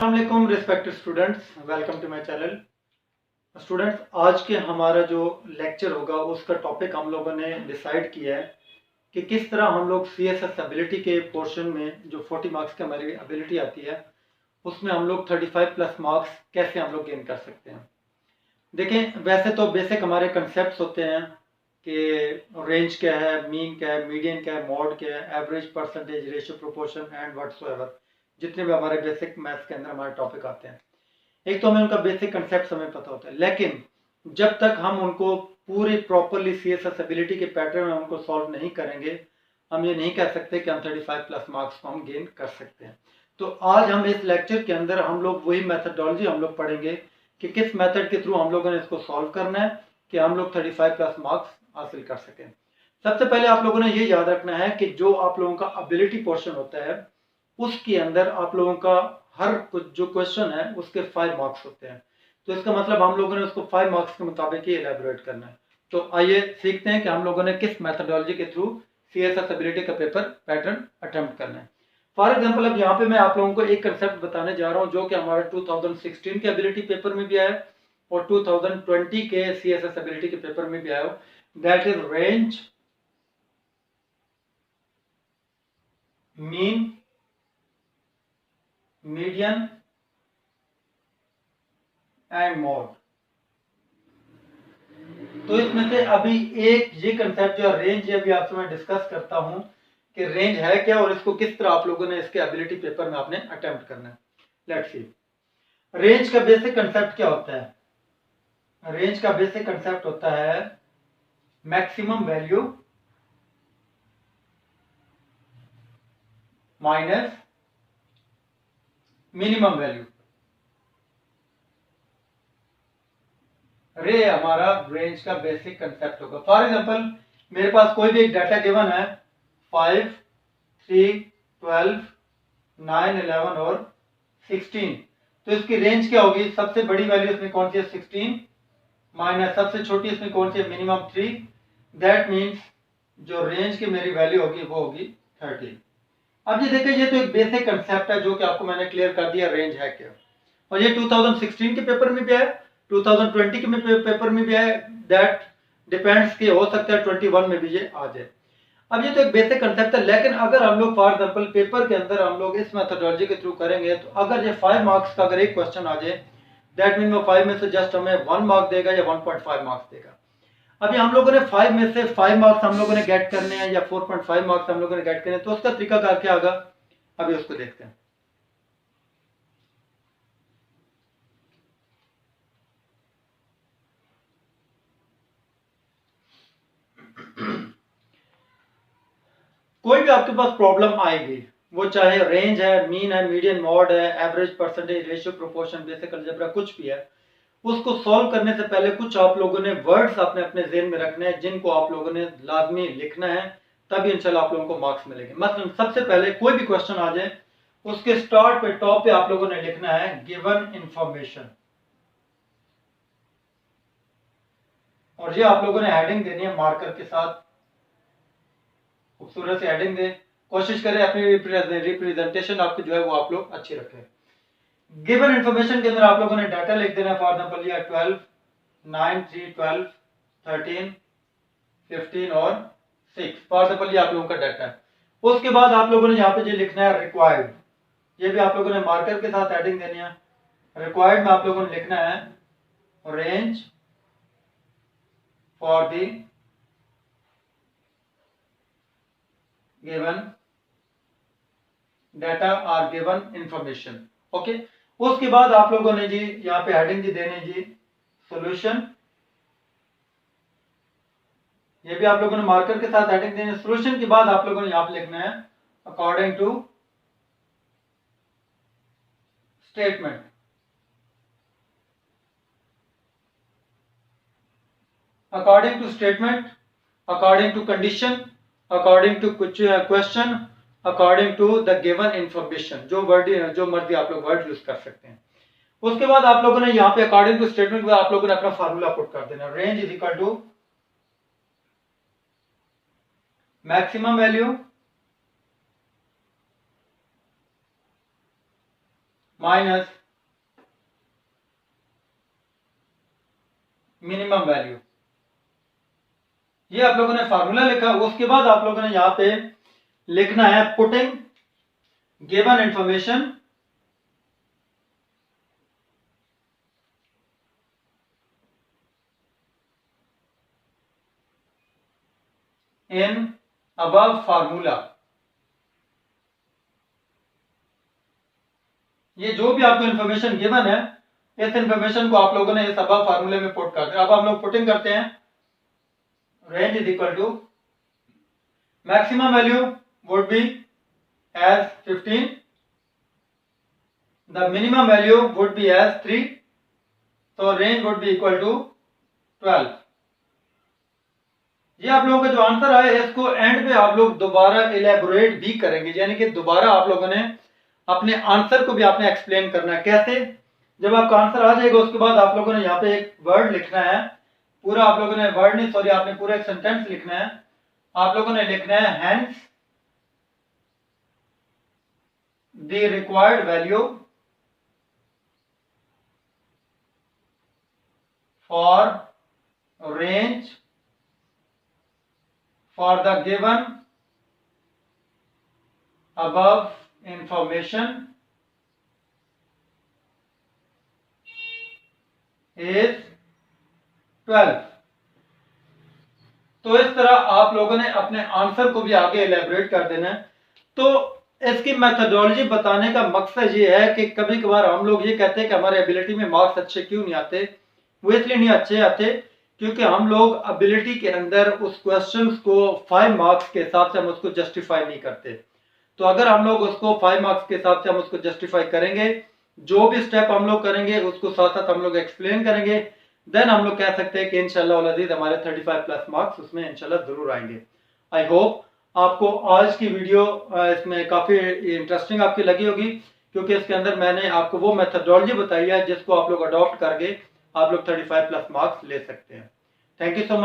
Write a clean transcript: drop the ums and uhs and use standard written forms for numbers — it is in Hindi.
अस्सलामुअलैकुम respected students, welcome to my channel. Students, आज के हमारा जो लेक्चर होगा उसका टॉपिक हम लोगों ने डिसाइड किया है कि किस तरह हम लोग CSS एबिलिटी के पोर्शन में जो 40 मार्क्स की हमारी एबिलिटी आती है उसमें हम लोग 35 प्लस मार्क्स कैसे हम लोग गेन कर सकते हैं। देखें, वैसे तो बेसिक हमारे कंसेप्ट होते हैं कि रेंज क्या है, मीन क्या है, मीडियन क्या है, मॉड क्या है, average, percentage, ratio, proportion and whatsoever, जितने भी हमारे बेसिक मैथ्स के अंदर हमारे टॉपिक आते हैं। एक तो हमें उनका बेसिक कंसेप्ट हमें पता होता है, लेकिन जब तक हम उनको पूरी प्रॉपरली CSS एबिलिटी के पैटर्न में उनको सॉल्व नहीं करेंगे, हम ये नहीं कह सकते कि हम 35 प्लस मार्क्स को हम गेन कर सकते हैं। तो आज हम इस लेक्चर के अंदर हम लोग वही मैथडोलॉजी हम लोग पढ़ेंगे कि किस मेथड के थ्रू हम लोगों ने इसको सॉल्व करना है कि हम लोग 35 प्लस मार्क्स हासिल कर सकें। सबसे पहले आप लोगों ने ये याद रखना है कि जो आप लोगों का एबिलिटी पोर्शन होता है उसके अंदर आप लोगों का हर कुछ जो क्वेश्चन है उसके 5 मार्क्स होते हैं। तो इसका मतलब हम लोगों ने उसको 5 मार्क्स के मुताबिक ही एलैबोरेट करना है। तो आइए सीखते हैं कि हम लोगों ने किस मेथडोलॉजी के थ्रू CSS एबिलिटी का पेपर पैटर्न अटेम्प्ट करना है। फॉर एग्जाम्पल, अब यहाँ पे मैं आप लोगों को एक कंसेप्ट बताने जा रहा हूँ जो कि हमारा 2016 के एबिलिटी पेपर में भी आया और 2020 के CSS एबिलिटी के पेपर में भी आया, that is range, mean, median and mod. तो इसमें से अभी एक ये कंसेप्ट जो रेंज है अभी आपसे मैं डिस्कस करता हूं कि रेंज है क्या और इसको किस तरह आप लोगों ने इसके एबिलिटी पेपर में आपने अटेम्प्ट करना है। लेट्स सी, रेंज का बेसिक कंसेप्ट क्या होता है। रेंज का बेसिक कंसेप्ट होता है maximum value minus minimum value. रे हमारा रेंज का बेसिक कंसेप्ट होगा। फॉर एग्जांपल, मेरे पास कोई भी एक डाटा गिवन है 5, 3, 12, 9, 11 और 16। तो इसकी रेंज क्या होगी? सबसे बड़ी वैल्यू इसमें कौन सी है? 16 माइनस सबसे छोटी इसमें कौन सी है? मिनिमम 3। दैट मीन्स जो रेंज की मेरी वैल्यू होगी वो होगी 13। अब ये देखिए, ये तो एक बेसिक कंसेप्ट है जो कि आपको मैंने क्लियर कर दिया रेंज है क्या। और ये 2016 के पेपर में भी है, 2020 के पेपर में भी है। दैट डिपेंड्स कि हो सकता है 21 में भी ये आ जाए। अब ये तो एक बेसिक कंसेप्ट है, लेकिन अगर हम लोग फॉर एग्जांपल पेपर के अंदर हम लोग इस मेथोडोलॉजी के थ्रू करेंगे तो अगर ये 5 मार्क्स का अगर एक क्वेश्चन आ जाए, दैट मीन वो 5 में से जस्ट हमें 1 मार्क देगा या 1.5 मार्क्स देगा। अभी हम लोगों ने 5 में से 5 मार्क्स हम लोगों ने गेट करने हैं या 4.5 मार्क्स हम लोगों ने गेट करने हैं, तो उसका तरीका क्या होगा अभी उसको देखते हैं। कोई भी आपके पास प्रॉब्लम आएगी, वो चाहे रेंज है, मीन है, मीडियन, मॉड है, average, percentage, ratio, proportion, basic algebra, कुछ भी है, उसको सॉल्व करने से पहले कुछ आप लोगों ने वर्ड्स अपने अपने ज़हन में रखने हैं जिनको आप लोगों ने लाजमी लिखना है, तभी इंशाल्लाह आप लोगों को मार्क्स मिलेंगे। मतलब सबसे पहले कोई भी क्वेश्चन आ जाए उसके स्टार्ट पे टॉप पे आप लोगों ने लिखना है गिवन इंफॉर्मेशन, और ये आप लोगों ने हेडिंग देनी है मार्कर के साथ। खूबसूरत से हेडिंग दे, कोशिश करें अपनी रिप्रेजेंटेशन आपकी जो है वो आप लोग अच्छी रखें। गिवन इंफॉर्मेशन के अंदर आप लोगों ने डाटा लिख देना। फॉर एग्जांपल ये 12, 9, 3, 12, 13, 15 और 6। फॉर एग्जांपल ये आप लोगों का डाटा है। उसके बाद आप लोगों ने यहाँ पे ये लिखना है रिक्वायर्ड, ये भी आप लोगों ने मार्कर के साथ हेडिंग देनी है। रिक्वायर्ड में आप लोगों ने लिखना है range for the given data or given information. Okay, उसके बाद आप लोगों ने जी यहाँ पे हेडिंग जी देनी जी सॉल्यूशन, ये भी आप लोगों ने मार्कर के साथ हेडिंग देनी है। सॉल्यूशन के बाद आप लोगों ने यहाँ पे लिखना है according to statement. According to statement, according to condition, according to कुछ question, according to the given information, जो वर्ड जो मर्जी आप लोग वर्ड यूज कर सकते हैं। उसके बाद आप लोगों ने यहाँ पे अकॉर्डिंग टू स्टेटमेंट में आप लोगों ने अपना फार्मूला पुट कर देना। Range is equal to maximum value minus minimum value, ये आप लोगों ने फार्मूला लिखा। उसके बाद आप लोगों ने यहां पे लिखना है putting given information in above formula. ये जो भी आपको इंफॉर्मेशन गिवन है, इस इंफॉर्मेशन को आप लोगों ने इस अबव फार्मूले में पुट कर दिया। अब हम लोग पुटिंग करते हैं, range is equal to maximum value would be as 15, the minimum value would be as 3, तो range would be equal to 12। ये आप लोगों का जो आंसर आया है, इसको एंड पे आप लोग दोबारा इलेबोरेट भी करेंगे, यानी कि दोबारा आप लोगों ने अपने आंसर को भी आपने एक्सप्लेन करना है। कैसे? जब आपका आंसर आ जाएगा उसके बाद आप लोगों ने यहाँ पे एक वर्ड लिखना है, पूरा आप लोगों ने वर्ड नहीं सॉरी आपने पूरा एक सेंटेंस लिखना है। आप लोगों ने लिखना है hence the required value for range for the given above information is 12। तो इस तरह आप लोगों ने अपने आंसर को भी आगे एलेबोरेट कर देना है। तो इसकी मेथोडोलॉजी बताने का मकसद ये है कि कभी कभार हम लोग ये कहते हैं कि हमारे एबिलिटी में मार्क्स अच्छे क्यों नहीं आते। वो इसलिए नहीं अच्छे आते क्योंकि हम लोग एबिलिटी के अंदर उस क्वेश्चंस को 5 मार्क्स के हिसाब से हम उसको जस्टिफाई नहीं करते। तो अगर हम लोग उसको 5 मार्क्स के हिसाब से हम उसको जस्टिफाई करेंगे, जो भी स्टेप हम लोग करेंगे उसको साथ साथ हम लोग एक्सप्लेन करेंगे, देन हम लोग कह सकते हैं कि इंशाल्लाह अज़ीज हमारे 35 प्लस मार्क्स उसमें इंशाल्लाह जरूर आएंगे। आई होप आपको आज की वीडियो इसमें काफी इंटरेस्टिंग आपकी लगी होगी, क्योंकि इसके अंदर मैंने आपको वो मेथोडोलॉजी बताई है जिसको आप लोग अडॉप्ट करके आप लोग 35 प्लस मार्क्स ले सकते हैं। Thank you so much.